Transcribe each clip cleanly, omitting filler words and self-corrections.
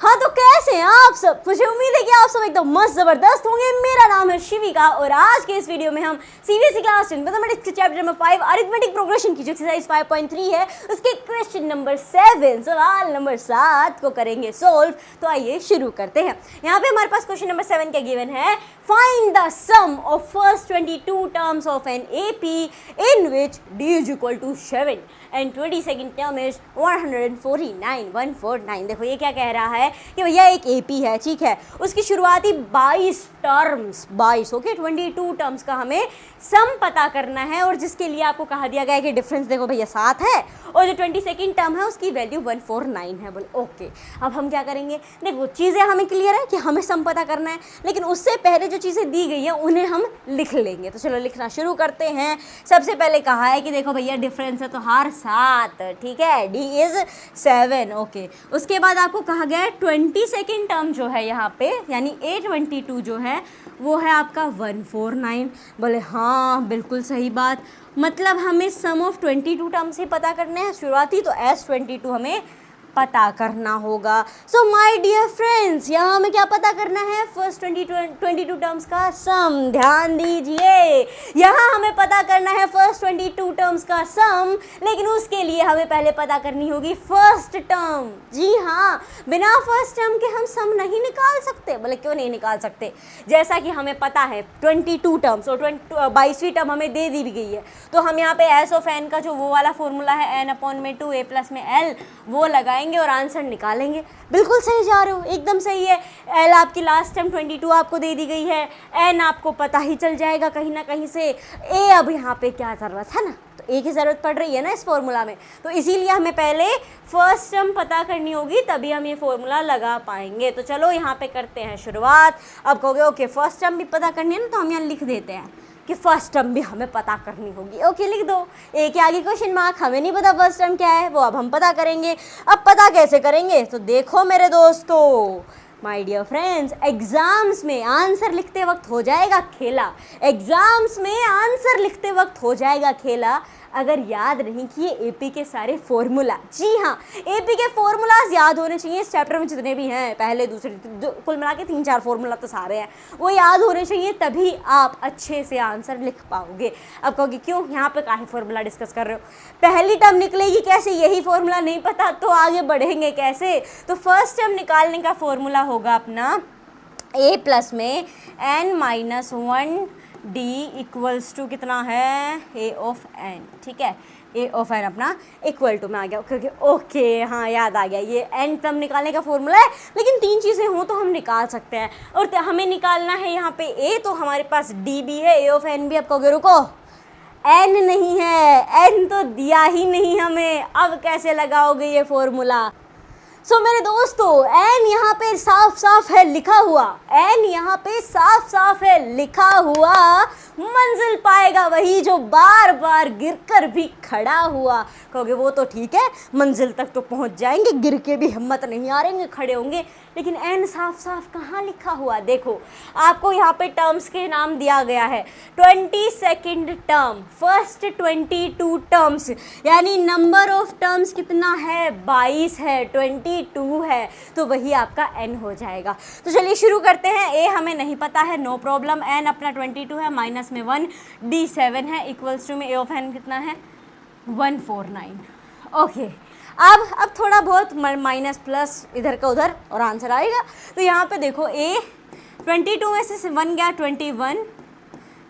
हाँ तो कैसे हैं आप सब? मुझे उम्मीद है कि आप सब एकदम मस्त जबरदस्त होंगे। मेरा नाम है शिविका और आज के इस वीडियो में हम सीबीएसई क्लास 10 मैथमेटिक्स के चैप्टर नंबर 5 अरिथमेटिक प्रोग्रेशन की जो एक्सरसाइज 5.3 है उसके क्वेश्चन नंबर 7 सवाल नंबर 7 को करेंगे सोल्व। तो आइए शुरू करते हैं। यहाँ पे हमारे पास क्वेश्चन नंबर 7 क्या गिवन है, find the sum of first 22 terms of an AP in which d is equal to 7 and 22nd term is 149 देखो ये क्या कह रहा है कि भैया एक एपी है, ठीक है, उसकी शुरुआती 22 टर्म्स 22 ओके 22 टर्म्स का हमें सम पता करना है और जिसके लिए आपको कहा दिया गया है कि डिफरेंस देखो भैया 7 है और जो 22nd टर्म है उसकी वैल्यू 149 है। बोले ओके, अब हम क्या करेंगे, देखो चीज़ें हमें क्लियर है कि हमें सम पता करना है, लेकिन उससे पहले जो चीज़ें दी गई हैं उन्हें हम लिख लेंगे। तो चलो लिखना शुरू करते हैं। सबसे पहले कहा है कि देखो भैया डिफरेंस है तो हर 7, ठीक है, डी इज 7 ओके। उसके बाद आपको कहा गया है 22nd टर्म जो है यहाँ पे यानी A22 जो है वो है आपका 149। बोले हाँ बिल्कुल सही बात, मतलब हमें सम ऑफ 22 टर्म्स ही पता करने हैं शुरुआती, तो S22 हमें पता करना होगा। सो माय डियर फ्रेंड्स, यहाँ हमें क्या पता करना है, फर्स्ट 22 टर्म्स का सम। ध्यान दीजिए, यहाँ हमें पता करना है फर्स्ट 22 टर्म्स का सम, लेकिन उसके लिए हमें पहले पता करनी होगी फर्स्ट टर्म। जी हाँ, बिना फर्स्ट टर्म के हम सम नहीं निकाल सकते। बोले क्यों नहीं निकाल सकते, जैसा कि हमें पता है 22 टर्म्स और 22वीं टर्म हमें दे दी गई है, तो हम यहाँ पे एस ऑफ एन का जो वो वाला फॉर्मूला है n/2 a प्लस में l वो लगाएंगे और आंसर निकालेंगे। बिल्कुल सही जा रहे हो, एकदम सही है। एल आपकी लास्ट टाइम 22 आपको दे दी गई है, एन आपको पता ही चल जाएगा कहीं ना कहीं से। ए अब यहाँ पे क्या ज़रूरत है ना, तो ए की ज़रूरत पड़ रही है ना इस फॉर्मूला में, तो इसीलिए हमें पहले फर्स्ट टर्म पता करनी होगी तभी हम ये फॉर्मूला लगा पाएंगे। तो चलो यहाँ पे करते हैं शुरुआत। अब कहोगे ओके फर्स्ट टर्म भी पता करनी है ना, तो हम यहाँ लिख देते हैं कि फर्स्ट टर्म भी हमें पता करनी होगी। ओके लिख दो, ए के आगे क्वेश्चन मार्क, हमें नहीं पता फर्स्ट टर्म क्या है, वो अब हम पता करेंगे। अब पता कैसे करेंगे, तो देखो मेरे दोस्तों, माय डियर फ्रेंड्स, एग्जाम्स में आंसर लिखते वक्त हो जाएगा खेला, एग्जाम्स में आंसर लिखते वक्त हो जाएगा खेला अगर याद नहीं किए एपी के सारे फॉर्मूला। जी हाँ, एपी के फॉर्मूलाज याद होने चाहिए इस चैप्टर में जितने भी हैं, पहले दूसरे कुल मिला के 3-4 फॉर्मूला तो सारे हैं, वो याद होने चाहिए, तभी आप अच्छे से आंसर लिख पाओगे। अब कहोगे क्यों, यहाँ पे काहे फॉर्मूला डिस्कस कर रहे हो, पहली टर्म निकलेगी कैसे, यही फॉर्मूला नहीं पता तो आगे बढ़ेंगे कैसे। तो फर्स्ट टर्म निकालने का फॉर्मूला होगा अपना a प्लस में n-1 d इक्वल्स टू कितना है, a ऑफ n, ठीक है, a ऑफ n अपना इक्वल टू में आ गया। ओके ओके हाँ याद आ गया, ये n टर्म निकालने का फॉर्मूला है, लेकिन 3 चीज़ें हों तो हम निकाल सकते हैं और हमें निकालना है यहाँ पे a, तो हमारे पास d भी है, a ऑफ n भी। अब कहोगे रुको n नहीं है, n तो दिया ही नहीं हमें, अब कैसे लगाओगे ये फॉर्मूला। सो मेरे दोस्तों एन यहाँ पे साफ साफ है लिखा हुआ, एन यहाँ पे साफ साफ है लिखा हुआ, मंजिल पाएगा वही जो बार बार गिरकर भी खड़ा हुआ। कहोगे वो तो ठीक है, मंजिल तक तो पहुँच जाएंगे, गिर के भी हिम्मत नहीं हारेंगे, खड़े होंगे, लेकिन एन साफ साफ कहाँ लिखा हुआ, देखो आपको यहाँ पे टर्म्स के नाम दिया गया है, 22nd टर्म, फर्स्ट 22 टर्म्स, यानी नंबर ऑफ टर्म्स कितना है, 22 है, 22 है, तो वही आपका n हो जाएगा। तो चलिए शुरू करते हैं। a हमें नहीं पता है, नो प्रॉब्लम, n अपना 22 है, माइनस में 1, d 7 है, इक्वल्स टू में a ऑफ n कितना है 149। ओके अब थोड़ा बहुत माइनस प्लस इधर का उधर और आंसर आएगा। तो यहाँ पे देखो a 22 में से 1 गया 21,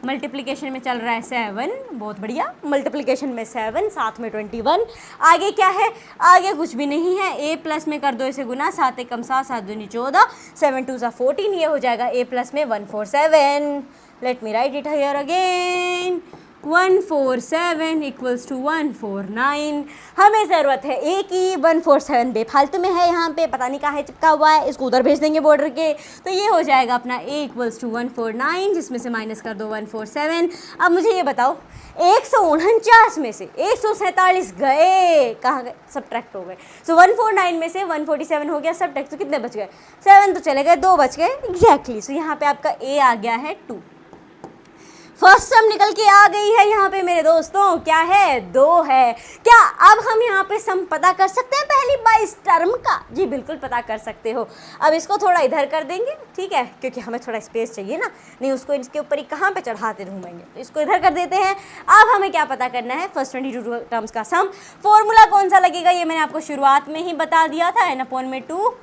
मल्टीप्लिकेशन में चल रहा है 7, बहुत बढ़िया, मल्टीप्लिकेशन में 7 साथ में 21, आगे क्या है, आगे कुछ भी नहीं है, a प्लस में कर दो इसे गुना, 7 एकम 7, 7 दूनी 14, 7 2 14, ये हो जाएगा a प्लस में 147। Let me write it here again, 147 equals to 149। हमें ज़रूरत है ए की, 147 बेफालतू में है, यहाँ पे पता नहीं कहाँ है चिपका हुआ है, इसको उधर भेज देंगे बॉर्डर के, तो ये हो जाएगा अपना ए इक्वल्स टू 149, जिसमें से माइनस कर दो 147। अब मुझे ये बताओ 149 में से 147 गए, कहाँ गए, सब्ट्रैक्ट हो गए। सो 149 में से 147 हो गया सब्ट्रैक्ट, तो कितने बच गए, 7 तो चले गए, 2 बच गए एग्जैक्टली। सो यहाँ पे आपका ए आ गया है 2। फर्स्ट सम निकल के आ गई है यहाँ पे मेरे दोस्तों, क्या है 2 है। क्या अब हम यहाँ पे सम पता कर सकते हैं पहली 22 टर्म का? जी बिल्कुल पता कर सकते हो। अब इसको थोड़ा इधर कर देंगे, ठीक है, क्योंकि हमें थोड़ा स्पेस चाहिए ना, नहीं उसको इसके ऊपर ही कहाँ पे चढ़ाते घूमेंगे, तो इसको इधर कर देते हैं। अब हमें क्या पता करना है, फर्स्ट 22 टर्म्स का सम। फॉर्मूला कौन सा लगेगा ये मैंने आपको शुरुआत में ही बता दिया था, n/2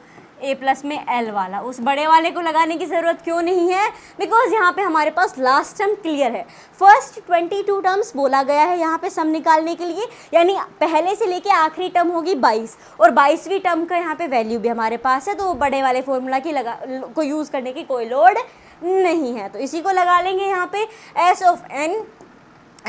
a प्लस में l वाला। उस बड़े वाले को लगाने की ज़रूरत क्यों नहीं है, बिकॉज यहाँ पे हमारे पास लास्ट टर्म क्लियर है। फर्स्ट 22 टर्म्स बोला गया है यहाँ पे सम निकालने के लिए, यानी पहले से लेके आखिरी टर्म होगी 22, और 22वीं टर्म का यहाँ पे वैल्यू भी हमारे पास है, तो बड़े वाले फॉर्मूला की को यूज़ करने की कोई लोड नहीं है। तो इसी को लगा लेंगे यहाँ पे s ऑफ n।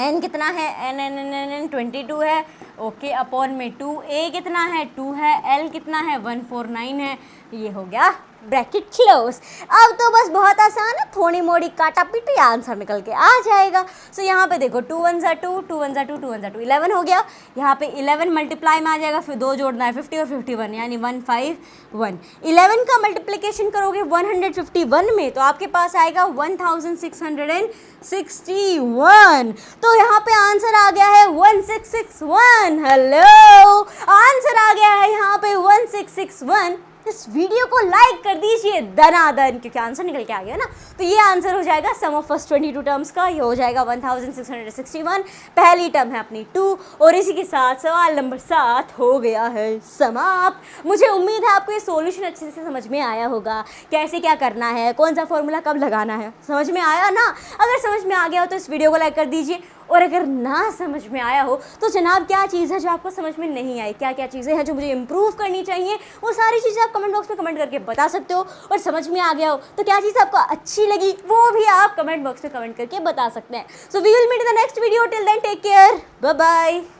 n कितना है, n 22 है, ओके, अपॉन में 2, a कितना है 2 है, l कितना है 149 है, ये हो गया ब्रैकेट क्लोज। अब तो बस बहुत आसान है, थोड़ी मोड़ी काटा पीटी आंसर निकल के आ जाएगा। सो यहाँ पे देखो 2 1 2 2 1 2 2 1 2 11 हो गया। यहाँ पे 11 मल्टीप्लाई में आ जाएगा, फिर 2 जोड़ना है 50 और 51 यानी 151। 11 का मल्टीप्लिकेशन करोगे 151 में तो आपके पास आएगा 1661। तो यहाँ पे आंसर आ गया है 1661। हेलो, आंसर आ गया है यहाँ पे 1661। इस वीडियो को लाइक कर दीजिए दनादन, क्योंकि आंसर निकल के आ गया ना। तो ये आंसर हो जाएगा सम ऑफ फर्स्ट 22 टर्म्स का, ये हो जाएगा 1661। पहली टर्म है अपनी 2, और इसी के साथ सवाल नंबर 7 हो गया है समाप्त। मुझे उम्मीद है आपको ये सॉल्यूशन अच्छे से समझ में आया होगा, कैसे क्या करना है, कौन सा फॉर्मूला कब लगाना है, समझ में आया ना। अगर समझ में आ गया हो तो इस वीडियो को लाइक कर दीजिए, और अगर ना समझ में आया हो तो जनाब क्या चीज़ है जो आपको समझ में नहीं आई, क्या क्या चीज़ें हैं जो मुझे इम्प्रूव करनी चाहिए, वो सारी चीज़ें आप कमेंट बॉक्स में कमेंट करके बता सकते हो। और समझ में आ गया हो तो क्या चीज़ आपको अच्छी लगी वो भी आप कमेंट बॉक्स में कमेंट करके बता सकते हैं। So we will meet in the next video, till then take care, bye bye.